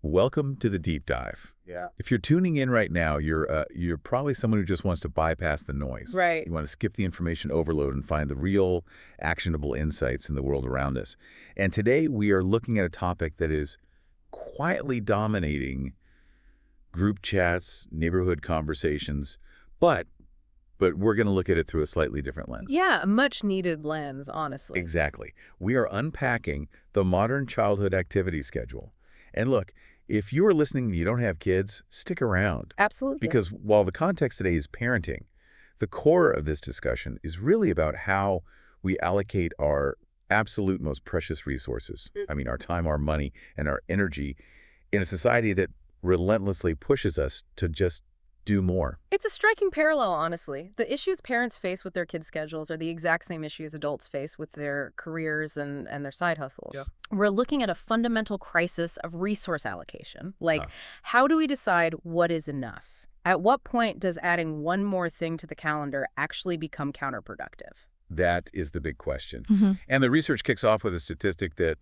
Welcome to the deep dive. Yeah. If you're tuning in right now, you're probably someone who just wants to bypass the noise. Right. You want to skip the information overload and find the real, actionable insights in the world around us. And today we are looking at a topic that is quietly dominating group chats, neighborhood conversations, but we're going to look at it through a slightly different lens. Yeah, a much needed lens, honestly. Exactly. We are unpacking the modern childhood activity schedule. And look, if you are listening and you don't have kids, stick around. Absolutely. Because while the context today is parenting, the core of this discussion is really about how we allocate our absolute most precious resources. I mean, our time, our money, and our energy in a society that relentlessly pushes us to just do more. It's a striking parallel, honestly. The issues parents face with their kids' schedules are the exact same issues adults face with their careers and their side hustles. Yeah. We're looking at a fundamental crisis of resource allocation. How do we decide what is enough? At what point does adding one more thing to the calendar actually become counterproductive? That is the big question. And the research kicks off with a statistic that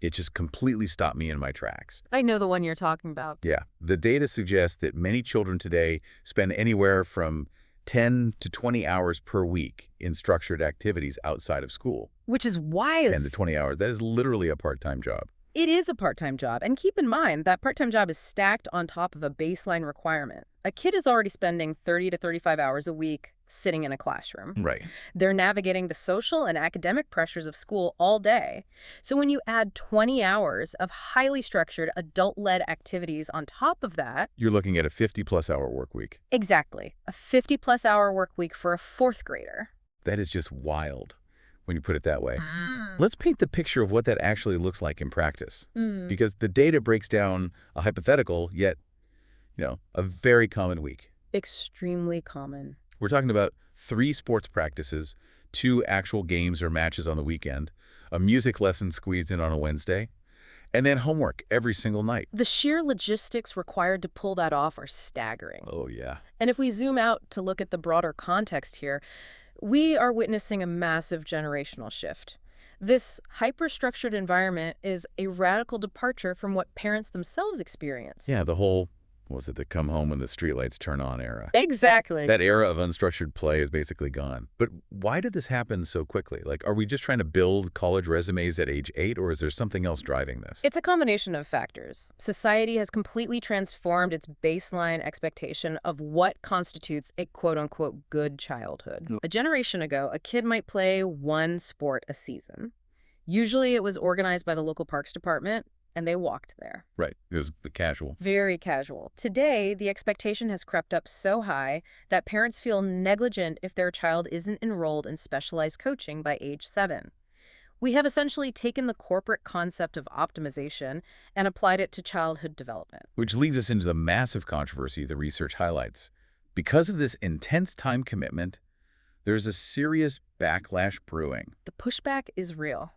it just completely stopped me in my tracks. I know the one you're talking about. Yeah. The data suggests that many children today spend anywhere from 10 to 20 hours per week in structured activities outside of school. Which is wild. 10 to 20 hours. That is literally a part-time job. It is a part-time job, and keep in mind that part-time job is stacked on top of a baseline requirement. A kid is already spending 30 to 35 hours a week sitting in a classroom. Right. They're navigating the social and academic pressures of school all day. So when you add 20 hours of highly structured adult-led activities on top of that... You're looking at a 50-plus hour work week. Exactly. A 50-plus hour work week for a fourth grader. That is just wild when you put it that way. Let's paint the picture of what that actually looks like in practice. Because the data breaks down a hypothetical, yet, a very common week. Extremely common. We're talking about 3 sports practices, 2 actual games or matches on the weekend, a music lesson squeezed in on a Wednesday, and then homework every single night. The sheer logistics required to pull that off are staggering. Oh, yeah. And if we zoom out to look at the broader context here, we are witnessing a massive generational shift. This hyper-structured environment is a radical departure from what parents themselves experience. Yeah, the whole, was it the come home when the streetlights turn on era? Exactly. That era of unstructured play is basically gone. But why did this happen so quickly? Like, are we just trying to build college resumes at age 8, or is there something else driving this? It's a combination of factors. Society has completely transformed its baseline expectation of what constitutes a quote-unquote good childhood. A generation ago, a kid might play one sport a season. Usually it was organized by the local parks department, and they walked there. Right. It was casual. Very casual. Today, the expectation has crept up so high that parents feel negligent if their child isn't enrolled in specialized coaching by age 7. We have essentially taken the corporate concept of optimization and applied it to childhood development. Which leads us into the massive controversy the research highlights. Because of this intense time commitment, there's a serious backlash brewing. The pushback is real.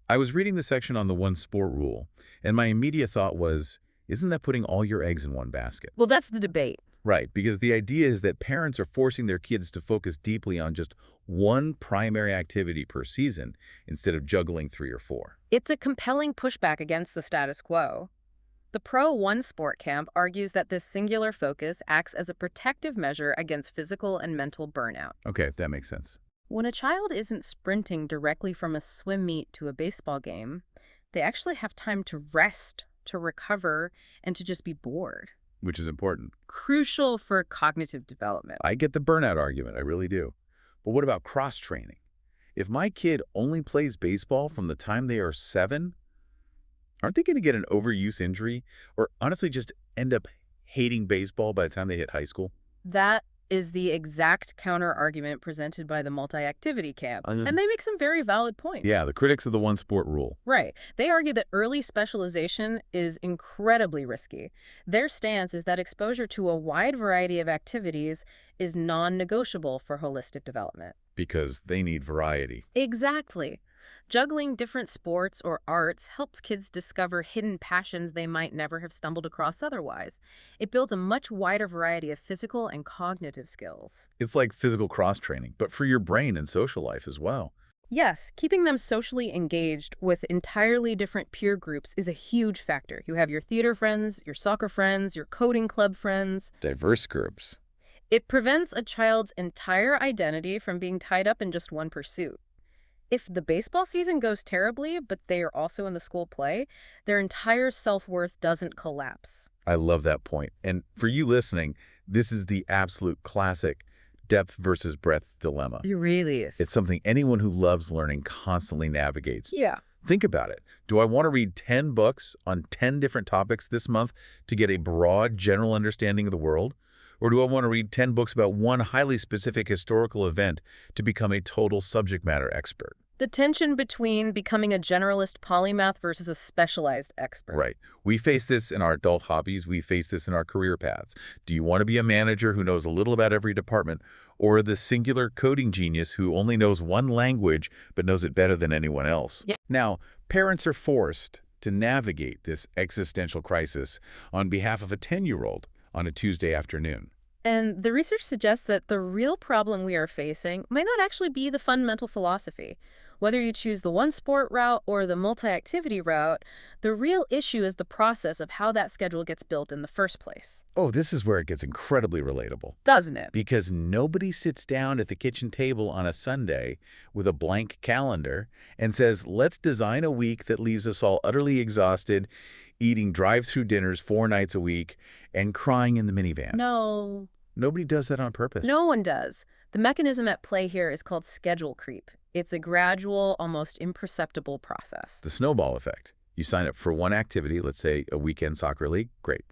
I was reading the section on the one sport rule, and my immediate thought was, isn't that putting all your eggs in one basket? Well, that's the debate. Right, because the idea is that parents are forcing their kids to focus deeply on just one primary activity per season instead of juggling 3 or 4. It's a compelling pushback against the status quo. The pro-one sport camp argues that this singular focus acts as a protective measure against physical and mental burnout. Okay, that makes sense. When a child isn't sprinting directly from a swim meet to a baseball game, they actually have time to rest, to recover, and to just be bored. Which is important. Crucial for cognitive development. I get the burnout argument, I really do. But what about cross-training? If my kid only plays baseball from the time they are 7, aren't they going to get an overuse injury? Or honestly just end up hating baseball by the time they hit high school? That is the exact counter-argument presented by the multi-activity camp. And they make some very valid points. Yeah, the critics of the one-sport rule. Right. They argue that early specialization is incredibly risky. Their stance is that exposure to a wide variety of activities is non-negotiable for holistic development. Because they need variety. Exactly. Juggling different sports or arts helps kids discover hidden passions they might never have stumbled across otherwise. It builds a much wider variety of physical and cognitive skills. It's like physical cross-training, but for your brain and social life as well. Yes, keeping them socially engaged with entirely different peer groups is a huge factor. You have your theater friends, your soccer friends, your coding club friends. Diverse groups. It prevents a child's entire identity from being tied up in just one pursuit. If the baseball season goes terribly, but they are also in the school play, their entire self-worth doesn't collapse. I love that point. And for you listening, this is the absolute classic depth versus breadth dilemma. It really It's is. something anyone who loves learning constantly navigates. Yeah. Think about it. Do I want to read 10 books on 10 different topics this month to get a broad, general understanding of the world? Or do I want to read 10 books about one highly specific historical event to become a total subject matter expert? The tension between becoming a generalist polymath versus a specialized expert. Right. We face this in our adult hobbies. We face this in our career paths. Do you want to be a manager who knows a little about every department, or the singular coding genius who only knows one language but knows it better than anyone else? Yeah. Now, parents are forced to navigate this existential crisis on behalf of a 10-year-old on a Tuesday afternoon. And the research suggests that the real problem we are facing might not actually be the fundamental philosophy. Whether you choose the one-sport route or the multi-activity route, the real issue is the process of how that schedule gets built in the first place. Oh, this is where it gets incredibly relatable. Doesn't it? Because nobody sits down at the kitchen table on a Sunday with a blank calendar and says, let's design a week that leaves us all utterly exhausted, eating drive-through dinners 4 nights a week, and crying in the minivan. No. Nobody does that on purpose. No one does. The mechanism at play here is called schedule creep. It's a gradual, almost imperceptible process. The snowball effect. You sign up for one activity, let's say a weekend soccer league, great.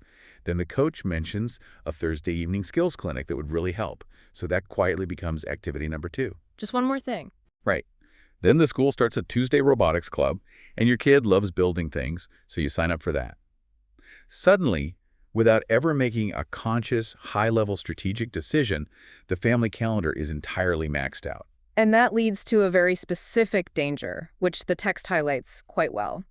Then the coach mentions a Thursday evening skills clinic that would really help. So that quietly becomes activity number 2. Just one more thing. Right. Then the school starts a Tuesday robotics club, and your kid loves building things, so you sign up for that. Suddenly, without ever making a conscious, high-level strategic decision, the family calendar is entirely maxed out. And that leads to a very specific danger, which the text highlights quite well.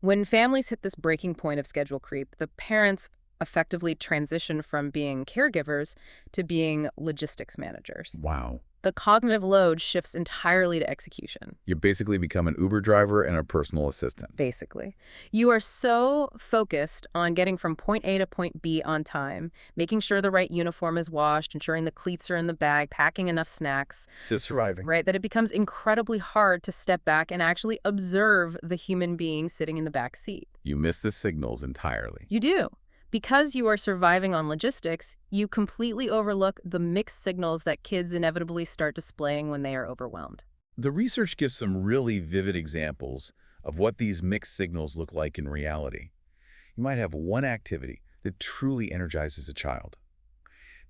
When families hit this breaking point of schedule creep, the parents effectively transition from being caregivers to being logistics managers. Wow. The cognitive load shifts entirely to execution. You basically become an Uber driver and a personal assistant. Basically. You are so focused on getting from point A to point B on time, making sure the right uniform is washed, ensuring the cleats are in the bag, packing enough snacks, Just surviving. right, that it becomes incredibly hard to step back and actually observe the human being sitting in the back seat. You miss the signals entirely. You do. Because you are surviving on logistics, you completely overlook the mixed signals that kids inevitably start displaying when they are overwhelmed. The research gives some really vivid examples of what these mixed signals look like in reality. You might have one activity that truly energizes a child.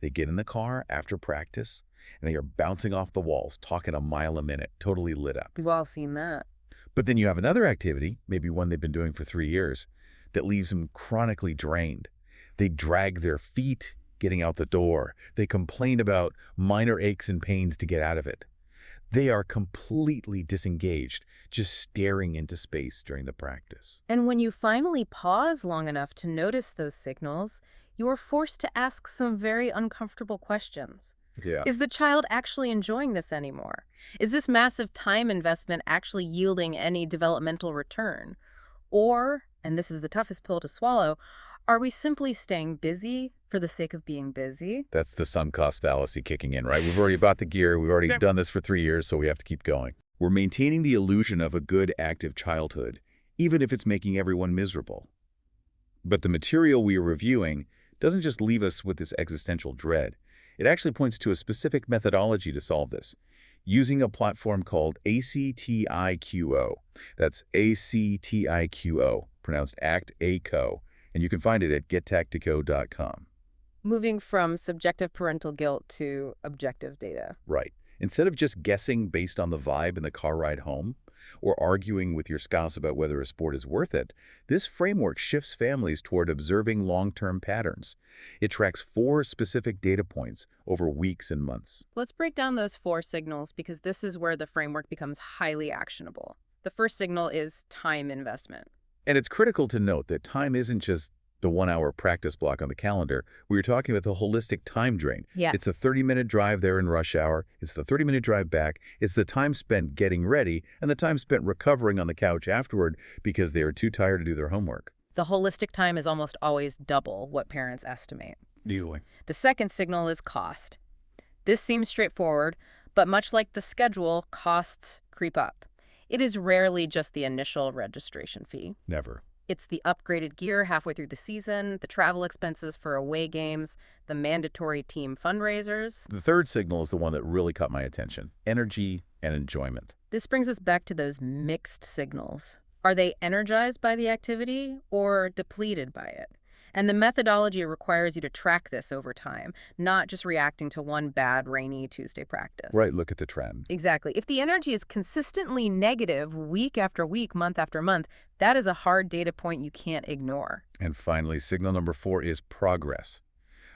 They get in the car after practice, and they are bouncing off the walls, talking a mile a minute, totally lit up. We've all seen that. But then you have another activity, maybe one they've been doing for 3 years, that leaves them chronically drained. They drag their feet getting out the door. They complain about minor aches and pains to get out of it. They are completely disengaged, just staring into space during the practice. And when you finally pause long enough to notice those signals, you are forced to ask some very uncomfortable questions. Yeah. Is the child actually enjoying this anymore? Is this massive time investment actually yielding any developmental return? Or, and this is the toughest pill to swallow, are we simply staying busy for the sake of being busy? That's the sunk cost fallacy kicking in, right? We've already bought the gear. We've already done this for 3 years, so we have to keep going. We're maintaining the illusion of a good, active childhood, even if it's making everyone miserable. But the material we are reviewing doesn't just leave us with this existential dread. It actually points to a specific methodology to solve this, using a platform called ACTIQO. That's ACTIQO, pronounced ACTIQO, and you can find it at gettactico.com. Moving from subjective parental guilt to objective data. Right. Instead of just guessing based on the vibe in the car ride home, or arguing with your spouse about whether a sport is worth it, this framework shifts families toward observing long-term patterns. It tracks 4 specific data points over weeks and months. Let's break down those 4 signals because this is where the framework becomes highly actionable. The first signal is time investment. And it's critical to note that time isn't just the 1-hour practice block on the calendar, we were talking about the holistic time drain. Yes. It's a 30-minute drive there in rush hour. It's the 30-minute drive back. It's the time spent getting ready and the time spent recovering on the couch afterward because they are too tired to do their homework. The holistic time is almost always double what parents estimate. Easily. The second signal is cost. This seems straightforward, but much like the schedule, costs creep up. It is rarely just the initial registration fee. Never. It's the upgraded gear halfway through the season, the travel expenses for away games, the mandatory team fundraisers. The third signal is the one that really caught my attention: energy and enjoyment. This brings us back to those mixed signals. Are they energized by the activity or depleted by it? And the methodology requires you to track this over time, not just reacting to one bad, rainy Tuesday practice. Right, look at the trend. Exactly. If the energy is consistently negative week after week, month after month, that is a hard data point you can't ignore. And finally, signal number 4 is progress.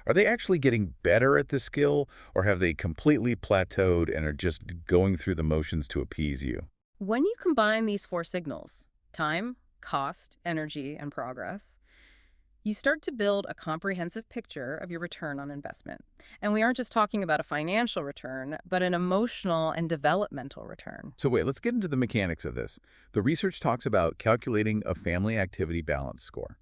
Are they actually getting better at this skill, or have they completely plateaued and are just going through the motions to appease you? When you combine these 4 signals, time, cost, energy, and progress, you start to build a comprehensive picture of your return on investment. And we aren't just talking about a financial return, but an emotional and developmental return. So wait, let's get into the mechanics of this. The research talks about calculating a family activity balance score.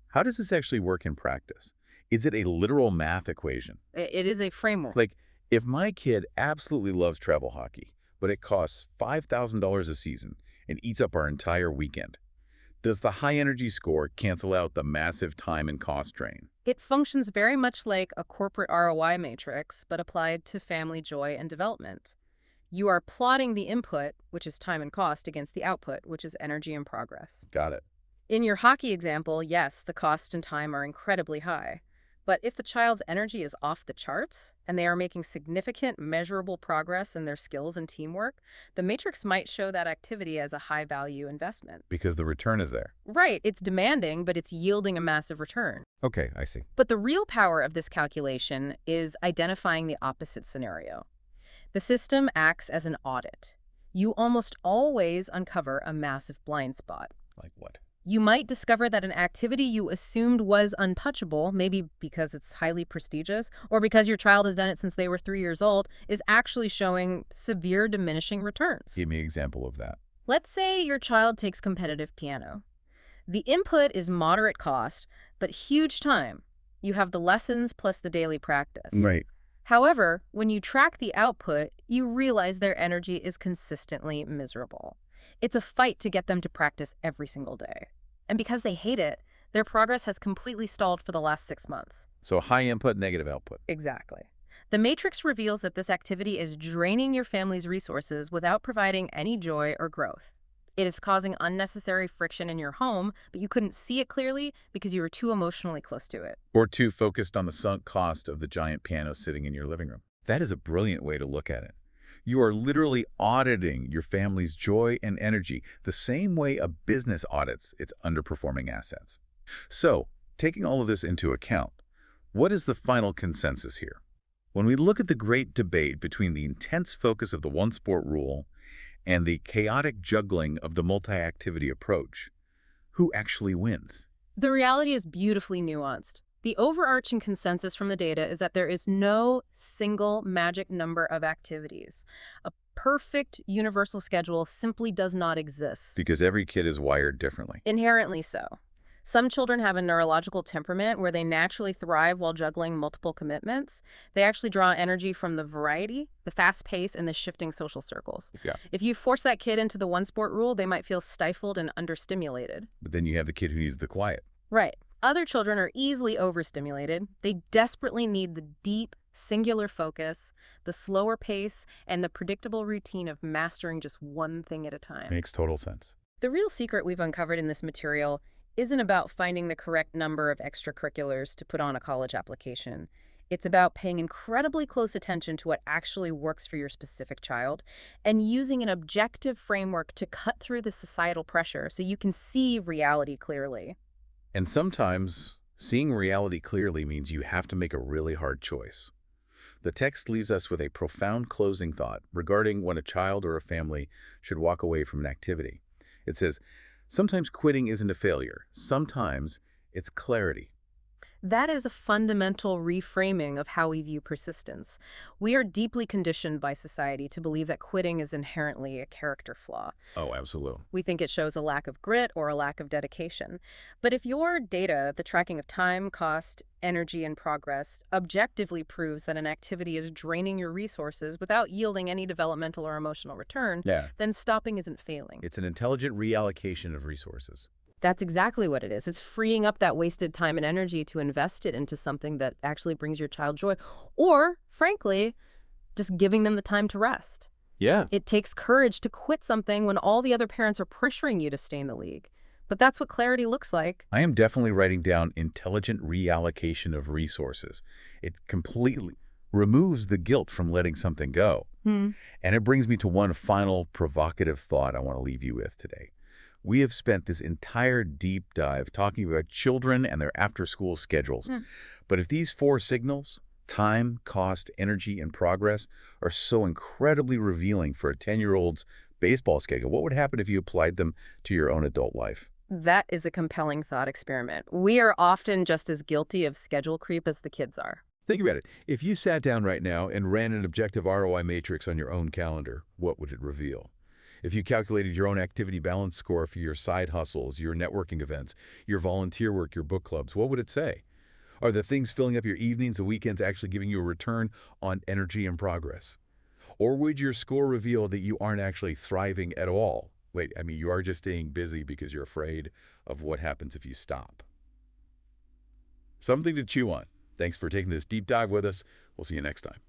How does this actually work in practice? Is it a literal math equation? It is a framework. Like, if my kid absolutely loves travel hockey, but it costs $5,000 a season and eats up our entire weekend, does the high energy score cancel out the massive time and cost drain? It functions very much like a corporate ROI matrix, but applied to family joy and development. You are plotting the input, which is time and cost, against the output, which is energy and progress. Got it. In your hockey example, yes, the cost and time are incredibly high. But if the child's energy is off the charts and they are making significant, measurable progress in their skills and teamwork, the matrix might show that activity as a high-value investment. Because the return is there. Right, it's demanding, but it's yielding a massive return. Okay, I see. But the real power of this calculation is identifying the opposite scenario. The system acts as an audit. You almost always uncover a massive blind spot. Like what? You might discover that an activity you assumed was untouchable, maybe because it's highly prestigious, or because your child has done it since they were 3 years old, is actually showing severe diminishing returns. Give me an example of that. Let's say your child takes competitive piano. The input is moderate cost, but huge time. You have the lessons plus the daily practice. Right. However, when you track the output, you realize their energy is consistently miserable. It's a fight to get them to practice every single day. And because they hate it, their progress has completely stalled for the last 6 months. So high input, negative output. Exactly. The matrix reveals that this activity is draining your family's resources without providing any joy or growth. It is causing unnecessary friction in your home, but you couldn't see it clearly because you were too emotionally close to it. Or too focused on the sunk cost of the giant piano sitting in your living room. That is a brilliant way to look at it. You are literally auditing your family's joy and energy the same way a business audits its underperforming assets. So, taking all of this into account, what is the final consensus here? When we look at the great debate between the intense focus of the one-sport rule and the chaotic juggling of the multi-activity approach, who actually wins? The reality is beautifully nuanced. The overarching consensus from the data is that there is no single magic number of activities. A perfect universal schedule simply does not exist. Because every kid is wired differently. Inherently so. Some children have a neurological temperament where they naturally thrive while juggling multiple commitments. They actually draw energy from the variety, the fast pace, and the shifting social circles. Yeah. If you force that kid into the one-sport rule, they might feel stifled and understimulated. But then you have the kid who needs the quiet. Right. Other children are easily overstimulated. They desperately need the deep, singular focus, the slower pace, and the predictable routine of mastering just one thing at a time. Makes total sense. The real secret we've uncovered in this material isn't about finding the correct number of extracurriculars to put on a college application. It's about paying incredibly close attention to what actually works for your specific child and using an objective framework to cut through the societal pressure so you can see reality clearly. And sometimes, seeing reality clearly means you have to make a really hard choice. The text leaves us with a profound closing thought regarding when a child or a family should walk away from an activity. It says, sometimes quitting isn't a failure. Sometimes It's clarity. That is a fundamental reframing of how we view persistence. We are deeply conditioned by society to believe that quitting is inherently a character flaw. Oh, absolutely. We think it shows a lack of grit or a lack of dedication. But if your data, the tracking of time, cost, energy, and progress, objectively proves that an activity is draining your resources without yielding any developmental or emotional return, Yeah. then stopping isn't failing. It's an intelligent reallocation of resources. That's exactly what it is. It's freeing up that wasted time and energy to invest it into something that actually brings your child joy. Or, frankly, just giving them the time to rest. Yeah. It takes courage to quit something when all the other parents are pressuring you to stay in the league. But that's what clarity looks like. I am definitely writing down intelligent reallocation of resources. It completely removes the guilt from letting something go. Hmm. And it brings me to one final provocative thought I want to leave you with today. We have spent this entire deep dive talking about children and their after-school schedules. Hmm. But if these four signals, time, cost, energy, and progress, are so incredibly revealing for a 10-year-old's baseball schedule, what would happen if you applied them to your own adult life? That is a compelling thought experiment. We are often just as guilty of schedule creep as the kids are. Think about it. If you sat down right now and ran an objective ROI matrix on your own calendar, what would it reveal? If you calculated your own activity balance score for your side hustles, your networking events, your volunteer work, your book clubs, what would it say? Are the things filling up your evenings and weekends actually giving you a return on energy and progress? Or would your score reveal that you aren't actually thriving at all? Wait, I mean, you are just staying busy because you're afraid of what happens if you stop. Something to chew on. Thanks for taking this deep dive with us. We'll see you next time.